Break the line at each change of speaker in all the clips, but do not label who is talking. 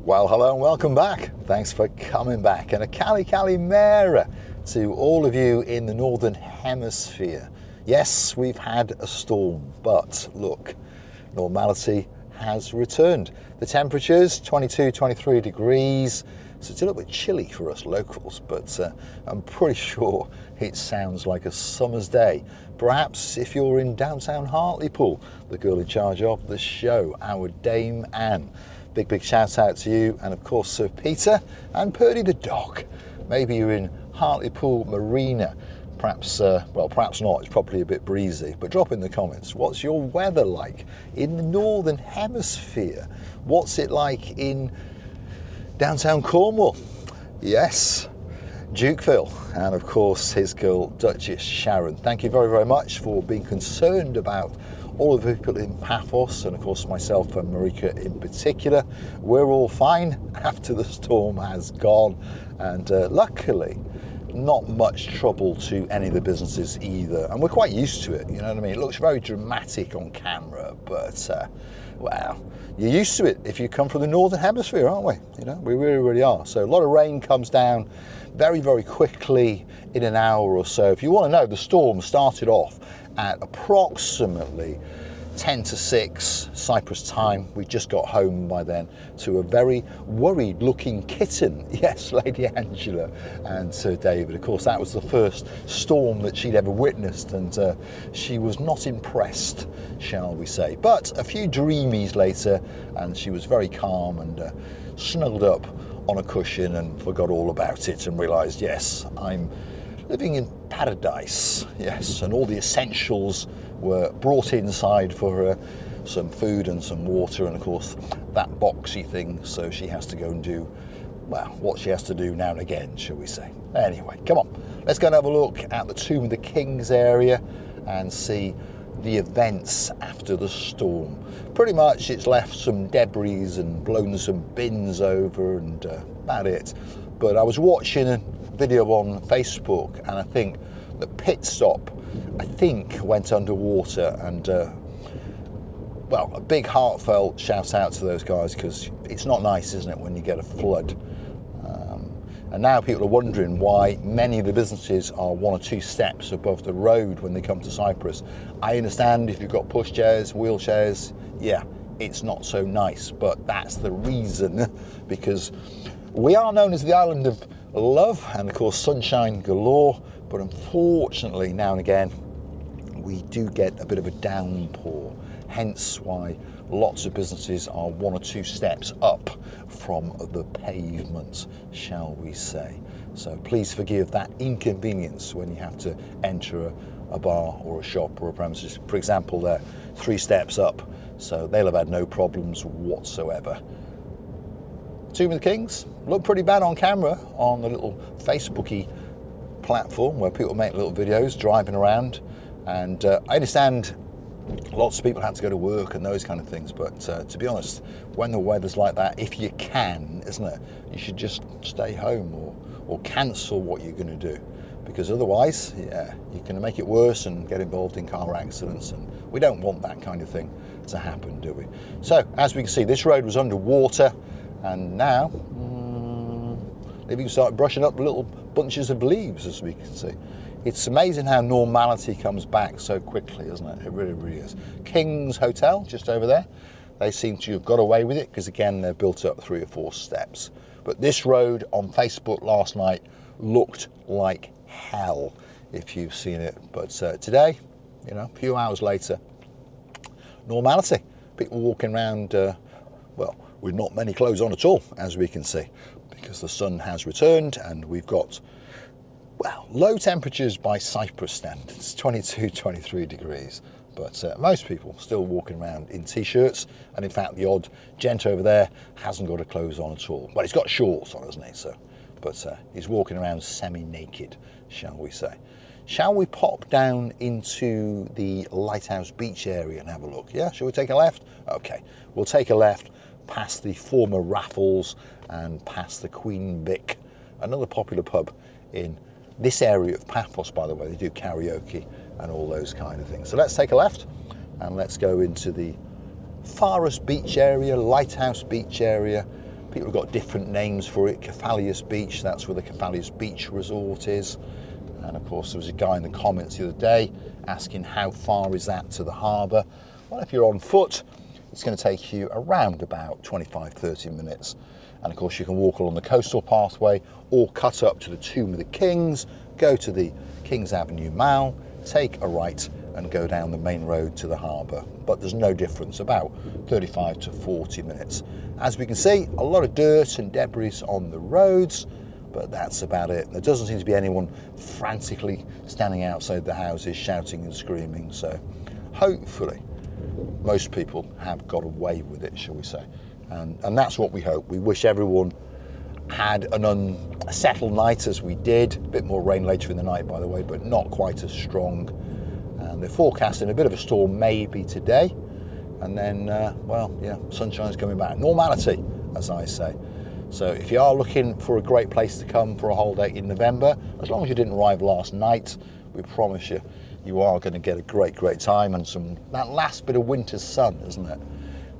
Well, hello and welcome back. Thanks for coming back. And a Cali Mera to all of you in the Northern Hemisphere. Yes, we've had a storm, but look, normality has returned. The temperatures, 22, 23 degrees. So it's a little bit chilly for us locals, but I'm pretty sure it sounds like a summer's day. Perhaps if you're in downtown Hartlepool, the girl in charge of the show, our Dame Anne. Big shout out to you, and of course Sir Peter and Purdy the dog. Maybe you're in Hartlepool Marina. Perhaps, perhaps not, it's probably a bit breezy, but drop in the comments. What's your weather like in the Northern Hemisphere? What's it like in downtown Cornwall? Yes, Duke Phil, and of course his girl Duchess Sharon. Thank you very much for being concerned about all of the people in Paphos, and of course myself and Marika in particular. We're all fine after the storm has gone, and luckily not much trouble to any of the businesses either, and we're quite used to it, you know what I mean? It looks very dramatic on camera, but well, you're used to it if you come from the Northern Hemisphere, aren't we? You know, we really are. So a lot of rain comes down very quickly in an hour or so. If you want to know, the storm started off at approximately 10 to 6 Cyprus time. We just got home by then to a very worried looking kitten. Yes, Lady Angela and Sir David. Of course, that was the first storm that she'd ever witnessed, and she was not impressed, shall we say. But a few dreamies later, and she was very calm and snuggled up on a cushion and forgot all about it and realised, yes, I'm living in paradise. Yes, and all the essentials were brought inside for her, some food and some water, and of course that boxy thing, so she has to go and do, well, what she has to do now and again, shall we say. Anyway, come on, let's go and have a look at the Tomb of the Kings area and see the events after the storm. Pretty much it's left some debris and blown some bins over, and about it. But I was watching a video on Facebook, and I think the pit stop, I think, went underwater, and well, a big heartfelt shout out to those guys, because it's not nice, isn't it, when you get a flood. And now people are wondering why many of the businesses are 1 or 2 steps above the road when they come to Cyprus. I understand if you've got pushchairs, wheelchairs, yeah, it's not so nice, but that's the reason, because we are known as the island of love and of course sunshine galore, but unfortunately now and again we do get a bit of a downpour, hence why lots of businesses are 1 or 2 steps up from the pavement, shall we say. So please forgive that inconvenience when you have to enter a bar or a shop or a premises. For example, they're 3 steps up, so they'll have had no problems whatsoever. Tomb of the Kings look pretty bad on camera on the little Facebooky platform where people make little videos driving around, and I understand lots of people had to go to work and those kind of things, but to be honest, when the weather's like that, if you can, isn't it, you should just stay home or cancel what you're going to do, because otherwise, yeah, you can make it worse and get involved in car accidents, and we don't want that kind of thing to happen, do we? So as we can see, this road was underwater, and now they've even started brushing up little bunches of leaves, as we can see. It's amazing how normality comes back so quickly, isn't it? It really is. King's Hotel, just over there, they seem to have got away with it, because again, they're built up 3 or 4 steps. But this road on Facebook last night looked like hell, if you've seen it. But today, you know, a few hours later, normality. People walking around, well, with not many clothes on at all, as we can see, because the sun has returned and we've got, well, low temperatures by Cyprus standards, 22, 23 degrees. But most people still walking around in t-shirts, and in fact the odd gent over there hasn't got a clothes on at all. Well, he's got shorts on, hasn't he? So, but he's walking around semi-naked, shall we say. Shall we pop down into the Lighthouse Beach area and have a look? Yeah, shall we take a left? Okay, we'll take a left past the former Raffles and past the Queen Vic, another popular pub in this area of Paphos, by the way. They do karaoke and all those kind of things. So let's take a left and let's go into the Paphos Beach area, Lighthouse Beach area, People have got different names for it. Paphos Beach, that's where the Paphos Beach resort is. And of course, there was a guy in the comments the other day asking how far is that to the harbour. Well, if you're on foot, it's going to take you around about 25-30 minutes. And of course, you can walk along the coastal pathway or cut up to the Tomb of the Kings, go to the Kings Avenue Mall, take a right and go down the main road to the harbour. But there's no difference, about 35 to 40 minutes. As we can see, a lot of dirt and debris on the roads, but that's about it. There doesn't seem to be anyone frantically standing outside the houses shouting and screaming. So hopefully most people have got away with it, shall we say. And that's what we hope. We wish everyone had an unsettled night as we did. A bit more rain later in the night, by the way, but not quite as strong. And they're forecasting a bit of a storm maybe today. And then, well, yeah, sunshine's coming back. Normality, as I say. So if you are looking for a great place to come for a holiday in November, as long as you didn't arrive last night, we promise you, you are going to get a great, great time and that last bit of winter sun, isn't it?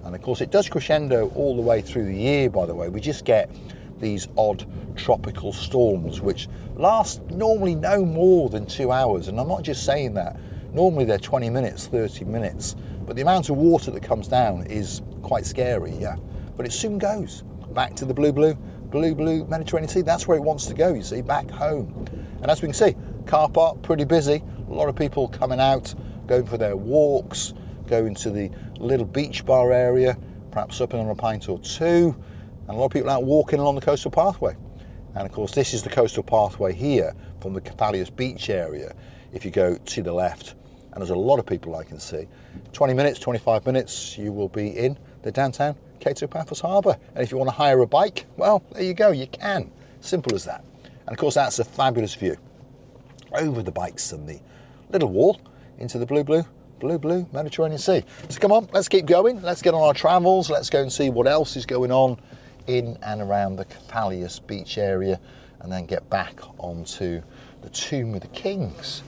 And of course, it does crescendo all the way through the year, by the way. We just get these odd tropical storms, which last normally no more than 2 hours. And I'm not just saying that. Normally they're 20 minutes, 30 minutes. But the amount of water that comes down is quite scary, yeah. But it soon goes back to the blue Mediterranean Sea. That's where it wants to go, you see, back home. And as we can see, car park pretty busy. A lot of people coming out, going for their walks, going to the little beach bar area, perhaps supping on a pint or two, and a lot of people out walking along the coastal pathway. And of course, this is the coastal pathway here from the Paphos Beach area. If you go to the left, and there's a lot of people I can see, 20 minutes, 25 minutes, you will be in the downtown Cato Paphos Harbour. And if you want to hire a bike, well, there you go, you can. Simple as that. And of course, that's a fabulous view over the bikes and the little wall into the blue Mediterranean Sea. So come on, let's keep going. Let's get on our travels. Let's go and see what else is going on in and around the Paphos Beach area, and then get back onto the Tomb of the Kings.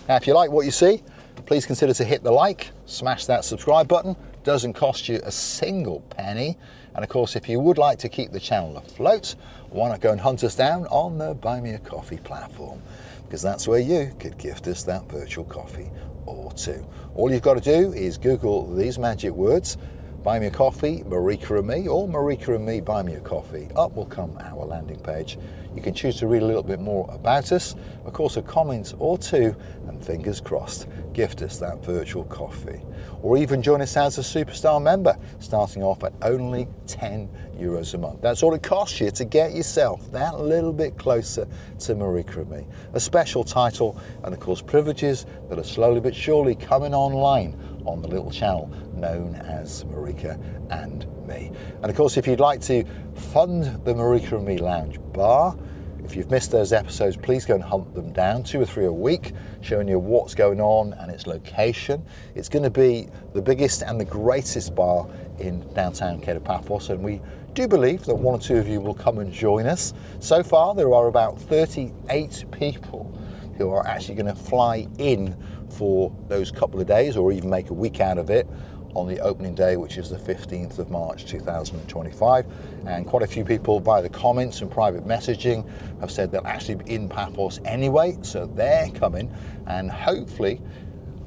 Now, if you like what you see, please consider to hit the like, smash that subscribe button. Doesn't cost you a single penny. And of course, if you would like to keep the channel afloat, why not go and hunt us down on the Buy Me a Coffee platform? Because that's where you could gift us that virtual coffee or two. All you've got to do is Google these magic words: Buy Me a Coffee, Marika and me, or Marika and me, Buy Me a Coffee. Up will come our landing page. You can choose to read a little bit more about us, of course a comment or two, and fingers crossed, gift us that virtual coffee. Or even join us as a superstar member, starting off at only €10 a month. That's all it costs you to get yourself that little bit closer to Marika and me. A special title, and of course privileges that are slowly but surely coming online on the little channel known as Marika and me. And of course, if you'd like to fund the Marika and me Lounge Bar, if you've missed those episodes, please go and hunt them down, 2 or 3 a week, showing you what's going on and its location. It's going to be the biggest and the greatest bar in downtown Cato Paphos, and we do believe that 1 or 2 of you will come and join us. So far, there are about 38 people who are actually going to fly in for those couple of days, or even make a week out of it, on the opening day, which is the 15th of March 2025. And quite a few people via the comments and private messaging have said they'll actually be in Paphos anyway, so they're coming, and hopefully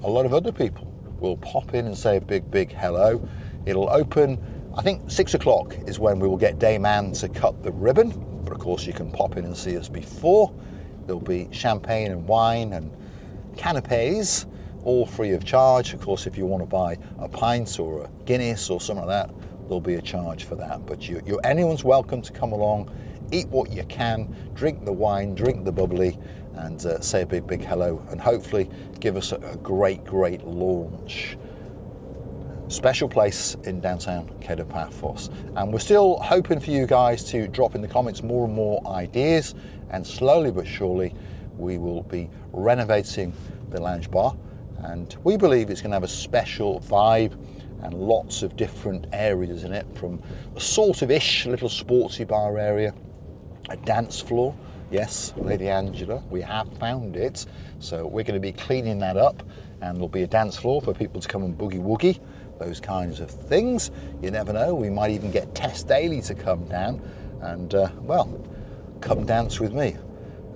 a lot of other people will pop in and say a big hello. It'll open, I think 6 o'clock is when we will get day man to cut the ribbon, but of course you can pop in and see us before. There'll be champagne and wine and canapes, all free of charge. Of course, if you want to buy a pint or a Guinness or something like that, there'll be a charge for that. But anyone's welcome to come along, eat what you can, drink the wine, drink the bubbly, and say a big hello, and hopefully give us a great launch. Special place in downtown Cato Paphos. And we're still hoping for you guys to drop in the comments more and more ideas, and slowly but surely we will be renovating the lounge bar, and we believe it's going to have a special vibe and lots of different areas in it, from a sort of ish little sportsy bar area, a dance floor. Yes, Lady Angela, we have found it. So we're going to be cleaning that up, and there'll be a dance floor for people to come and boogie woogie. those kinds of things. You never know, we might even get Tess Daly to come down and, well, come dance with me.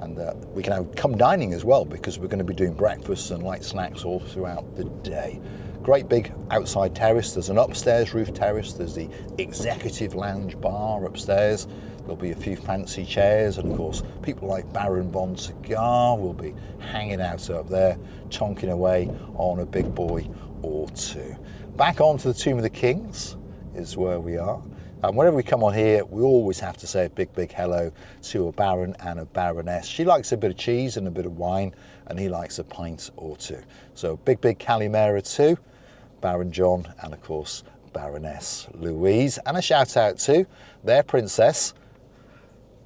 And we can have come dining as well, because we're going to be doing breakfasts and light snacks all throughout the day. Great big outside terrace. There's an upstairs roof terrace. There's the executive lounge bar upstairs. There'll be a few fancy chairs, and of course people like Baron Von Cigar will be hanging out up there, tonking away on a big boy or two. Back onto the Tomb of the Kings is where we are. And whenever we come on here, we always have to say a big, big hello to a baron and a baroness. She likes a bit of cheese and a bit of wine, and he likes a pint or two. So big, big Calimera too, Baron John, and of course Baroness Louise. And a shout out to their princess,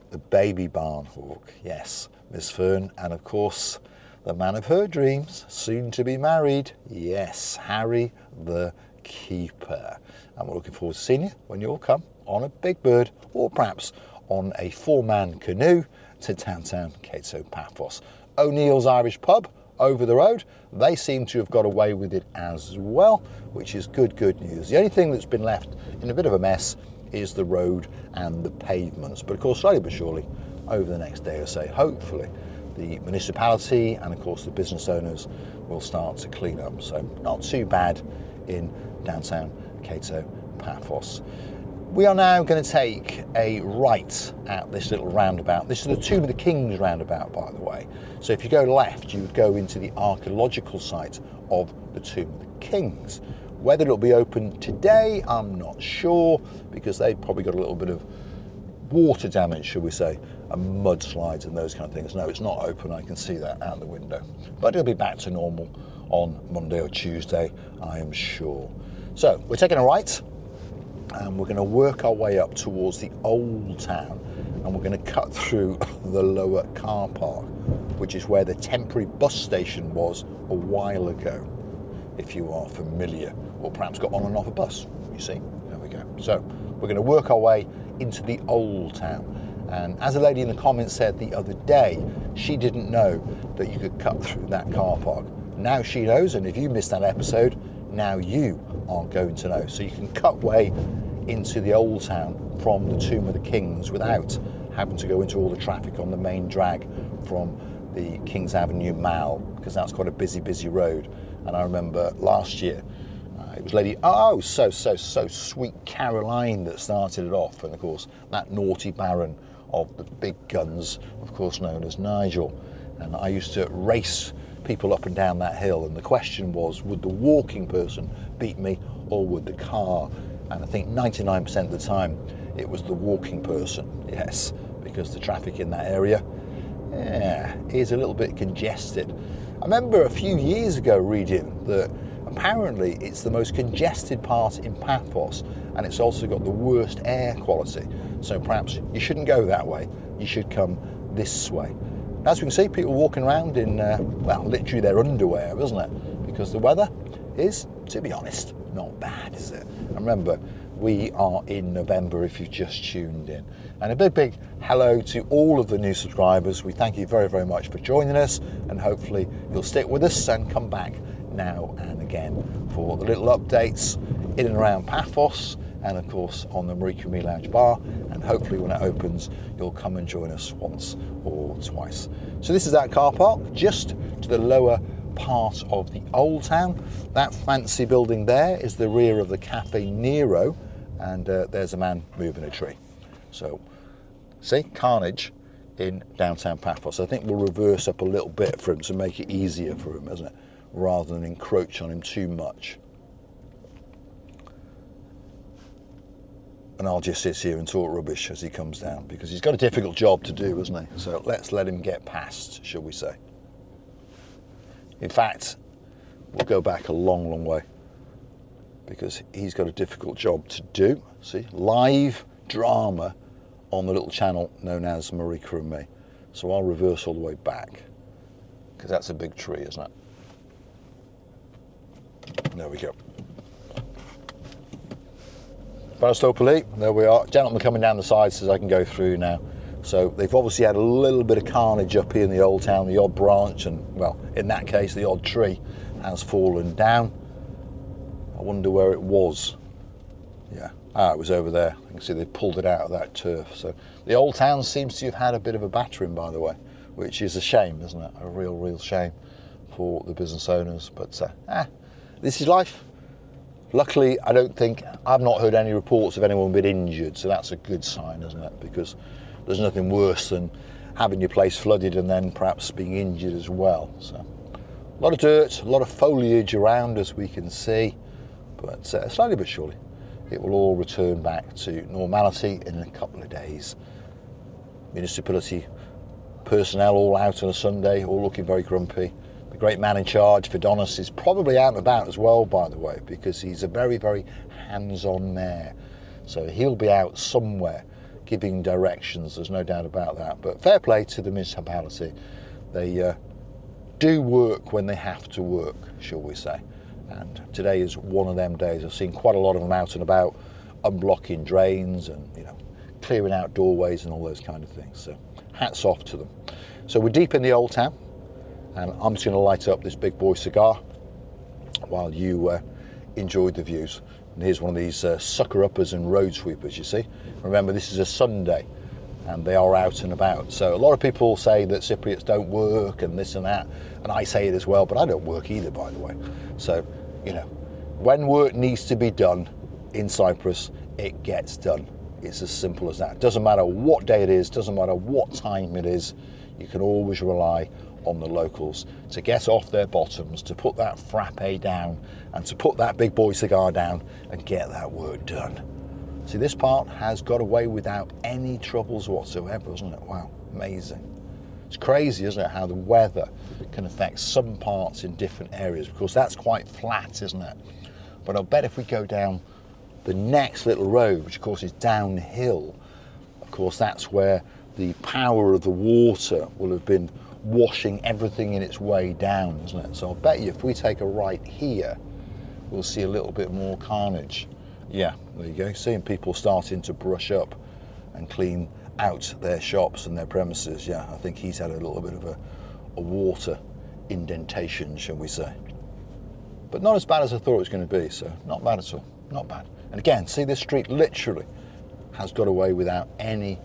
the baby barn hawk. Yes, Miss Fern, and of course the man of her dreams, soon to be married. Yes, Harry the Keeper. And we're looking forward to seeing you when you all come on a big bird, or perhaps on a 4-man canoe to downtown Cato Paphos. O'Neill's Irish Pub over the road, they seem to have got away with it as well, which is good news. The only thing that's been left in a bit of a mess is the road and the pavements. But of course, slowly but surely, over the next day or so, hopefully, the municipality and of course the business owners will start to clean up. So not too bad in downtown Cato Paphos. We are now going to take a right at this little roundabout. This is the Tomb of the Kings roundabout, by the way. So if you go left, you would go into the archaeological site of the Tomb of the Kings. Whether it'll be open today, I'm not sure, because they've probably got a little bit of water damage, shall we say, and mudslides and those kind of things. No, it's not open, I can see that out the window. But it'll be back to normal on Monday or Tuesday, I am sure. So we're taking a right, and we're going to work our way up towards the old town, and we're going to cut through the lower car park, which is where the temporary bus station was a while ago, if you are familiar, or perhaps got on and off a bus, you see. There we go. So we're going to work our way into the old town. And as a lady in the comments said the other day, she didn't know that you could cut through that car park. Now she knows, and if you missed that episode, now you are going to know. So you can cut way into the old town from the Tomb of the Kings without having to go into all the traffic on the main drag from the Kings Avenue Mall, because that's quite a busy road. And I remember last year, it was Lady, so sweet Caroline that started it off, and of course that naughty Baron of the big guns, of course known as Nigel. And I used to race people up and down that hill, and the question was, would the walking person beat me or would the car? And I think 99% of the time it was the walking person, yes, because the traffic in that area, is a little bit congested. I remember a few years ago reading that apparently it's the most congested part in Paphos, and it's also got the worst air quality. So perhaps you shouldn't go that way, you should come this way. As we can see, people walking around in, well, literally their underwear, isn't it? Because the weather is, to be honest, not bad, is it? And remember, we are in November if you've just tuned in. And a big hello to all of the new subscribers. We thank you very much for joining us, and hopefully you'll stick with us and come back now and again for the little updates in and around Paphos, and of course on the Marika and Me Lounge bar, and hopefully when it opens you'll come and join us once or twice. So this is that car park just to the lower part of the old town. That fancy building there is the rear of the Cafe Nero, and there's a man moving a tree. So see, carnage in downtown Paphos. I think we'll reverse up a little bit for him to make it easier for him, isn't it, rather than encroach on him too much. And I'll just sit here and talk rubbish as he comes down, because he's got a difficult job to do, hasn't he? So let's let him get past, shall we say. In fact, we'll go back a long way, because he's got a difficult job to do. See, live drama on the little channel known as Marika and Me. So I'll reverse all the way back, because that's a big tree, isn't it? There we go. Baristopoli, there we are. Gentleman coming down the side says I can go through now. So they've obviously had a little bit of carnage up here in the old town. The odd branch, and well, in that case, the odd tree has fallen down. I wonder where it was. Yeah, it was over there. You can see they pulled it out of that turf. So the old town seems to have had a bit of a battering, by the way, which is a shame, isn't it? A real shame for the business owners. But this is life. Luckily, I've not heard any reports of anyone being injured, so that's a good sign, isn't it? Because there's nothing worse than having your place flooded and then perhaps being injured as well. So a lot of dirt, a lot of foliage around, as we can see, but slowly but surely it will all return back to normality in a couple of days. Municipality personnel all out on a Sunday, all looking very grumpy. The great man in charge, Fidonis, is probably out and about as well, by the way, because he's a very hands-on mayor. So he'll be out somewhere giving directions, there's no doubt about that. But fair play to the municipality. They do work when they have to work, shall we say. And today is one of them days. I've seen quite a lot of them out and about, unblocking drains and, clearing out doorways and all those kind of things. So hats off to them. So we're deep in the old town, and I'm just going to light up this big boy cigar while you enjoy the views. And here's one of these sucker-uppers and road sweepers, you see. Remember, this is a Sunday, and they are out and about. So a lot of people say that Cypriots don't work and this and that, and I say it as well, but I don't work either, by the way. So, when work needs to be done in Cyprus, it gets done. It's as simple as that. Doesn't matter what day it is, doesn't matter what time it is, you can always rely on the locals to get off their bottoms, to put that frappe down and to put that big boy cigar down and get that work done. See, this part has got away without any troubles whatsoever, isn't it? Wow, amazing. It's crazy, isn't it, how the weather can affect some parts in different areas, because that's quite flat, isn't it? But I'll bet if we go down the next little road, which of course is downhill, of course that's where the power of the water will have been washing everything in its way down, isn't it? So I'll bet you if we take a right here, we'll see a little bit more carnage. Yeah, there you go. Seeing people starting to brush up and clean out their shops and their premises. Yeah, I think he's had a little bit of a water indentation, shall we say. But not as bad as I thought it was going to be, so not bad at all, not bad. And again, see, this street literally has got away without any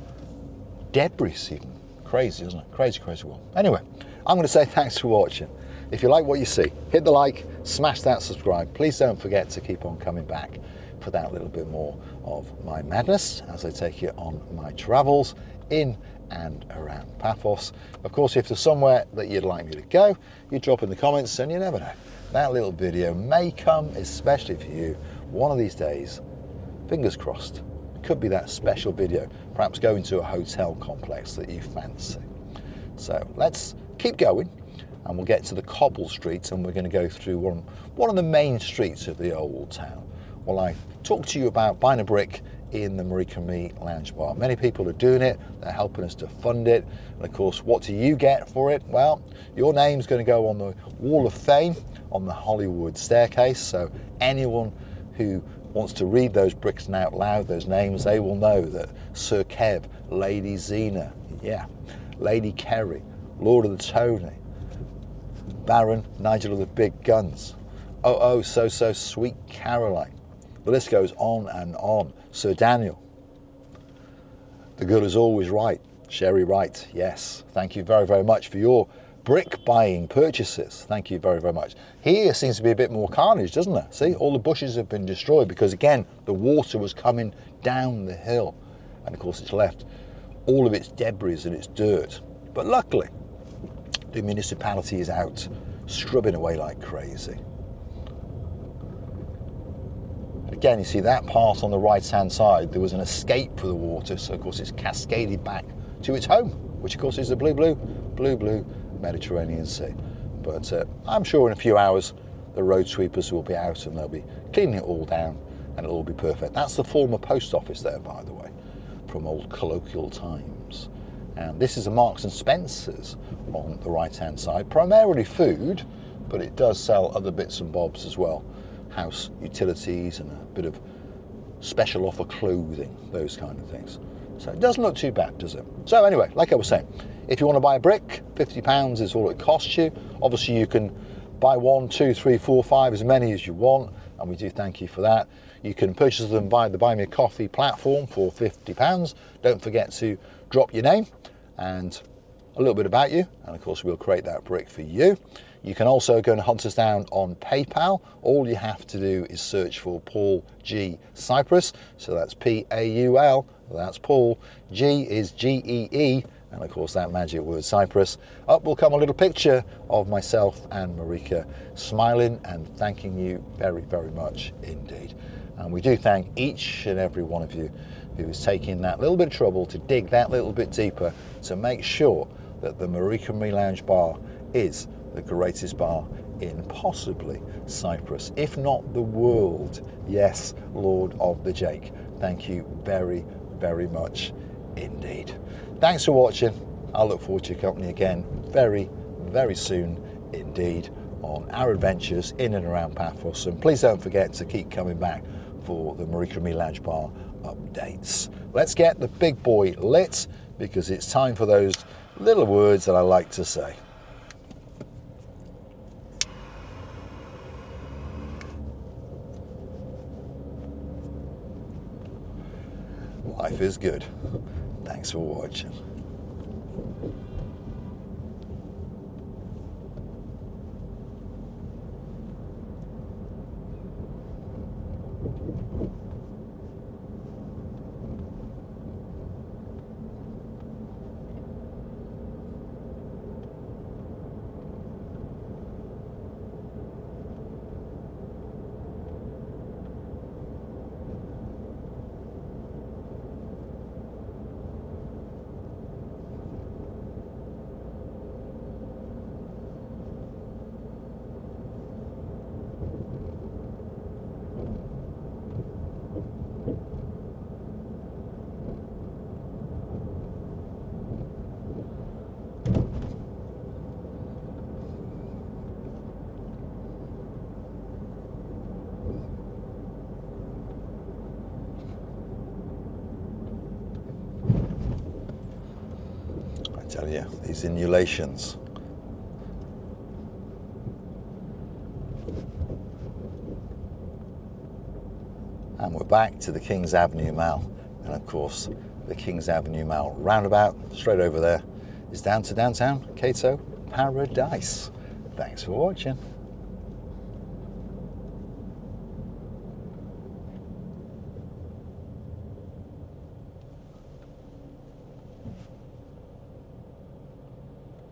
debris even. Crazy, isn't it? Crazy world. Anyway, I'm going to say thanks for watching. If you like what you see, hit the like, smash that subscribe. Please don't forget to keep on coming back for that little bit more of my madness as I take you on my travels in and around Paphos. Of course, if there's somewhere that you'd like me to go, you drop in the comments, and you never know, that little video may come especially for you one of these days. Fingers crossed. It could be that special video, perhaps going to a hotel complex that you fancy. So let's keep going, and we'll get to the cobble streets, and we're going to go through one of the main streets of the old town. Well, I talked to you about buying a brick in the Marika lounge bar. Many people are doing it, they're helping us to fund it, and of course, what do you get for it? Well, your name's going to go on the Wall of Fame on the Hollywood staircase, so anyone who wants to read those bricks out loud, those names, they will know that Sir Kev, Lady Xena, yeah, Lady Kerry, Lord of the Tony, Baron Nigel of the Big Guns, oh, so sweet Caroline. The list goes on and on. Sir Daniel, the girl is always right, Sherry Wright, yes. Thank you very much for your brick buying purchases. Thank you very much. Here seems to be a bit more carnage, doesn't there? See, all the bushes have been destroyed because, again, the water was coming down the hill. And, of course, it's left all of its debris and its dirt. But luckily, the municipality is out scrubbing away like crazy. Again, you see that part on the right-hand side, there was an escape for the water, so of course it's cascaded back to its home, which of course is the blue Mediterranean Sea. But I'm sure in a few hours the road sweepers will be out and they'll be cleaning it all down and it'll all be perfect. That's the former post office there, by the way, from old colloquial times. And this is a Marks and Spencer's on the right-hand side, primarily food, but it does sell other bits and bobs as well. House utilities and a bit of special offer clothing, those kind of things. So it doesn't look too bad, does it? So anyway, like I was saying, if you want to buy a brick, £50 is all it costs you. Obviously you can buy 1, 2, 3, 4, 5, as many as you want, and we do thank you for that. You can purchase them by the Buy Me a Coffee platform for £50. Don't forget to drop your name and a little bit about you, and of course we'll create that brick for you. You can also go and hunt us down on PayPal. All you have to do is search for Paul G Cyprus, so that's Paul, that's Paul, G is Gee, and of course that magic word Cyprus. Up will come a little picture of myself and Marika smiling and thanking you very, very much indeed. And we do thank each and every one of you who is taking that little bit of trouble to dig that little bit deeper to make sure that the Marika Me Lounge bar is the greatest bar in possibly Cyprus, if not the world. Yes, Lord of the Jake. Thank you very, very much indeed. Thanks for watching. I look forward to your company again very, very soon indeed on our adventures in and around Paphos. And please don't forget to keep coming back for the Marika Me Lounge bar updates. Let's get the big boy lit, because it's time for those little words that I like to say. Life is good. Thanks for watching. Tell you, these undulations. And we're back to the King's Avenue Mall, and of course the King's Avenue Mall roundabout straight over there is down to downtown Cato Paradise. Thanks for watching.